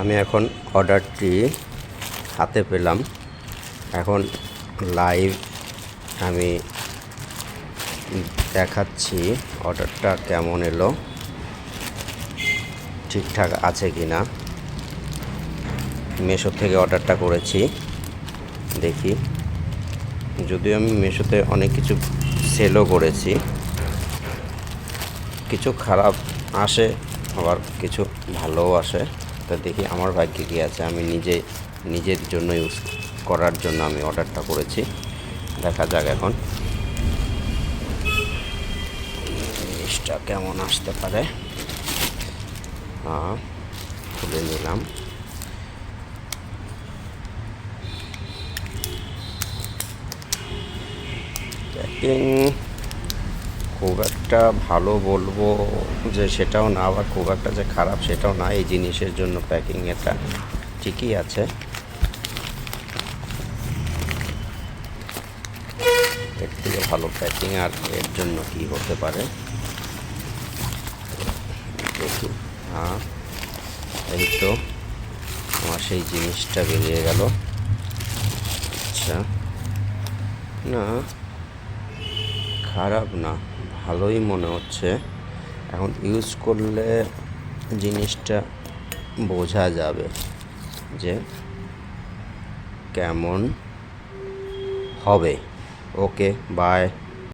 আমি এখন অর্ডারটি হাতে পেলাম। এখন লাইভ আমি দেখাচ্ছি অর্ডারটা কেমন এলো, ঠিকঠাক আছে কি না। মিশো থেকে অর্ডারটা করেছি, দেখি। যদিও আমি মিশোতে অনেক কিছু সেলও করেছি, কিছু খারাপ আসে আবার কিছু ভালোও আসে। তা দেখি আমার ভাগ্যে কী আছে। আমি নিজের জন্য ইউজ করার জন্য আমি অর্ডারটা করেছি। দেখা যাক এখন জিনিসটা কেমন আসতে পারে। খুলে নিলাম। প্যাকিং খুব একটা ভালো বলবো যে সেটাও না, আবার খুব একটা যে খারাপ সেটাও না। এই জিনিসের জন্য প্যাকিং এটা ঠিকই আছে। এর থেকে ভালো প্যাকিং আর এর জন্য কি হতে পারে দেখি। এই তো আমার সেই জিনিসটা বেরিয়ে গেল। আচ্ছা, না খারাপ না, ভালোই মনে হচ্ছে। এখন ইউজ করলে জিনিসটা বোঝা যাবে যে কেমন হবে। ওকে, বাই।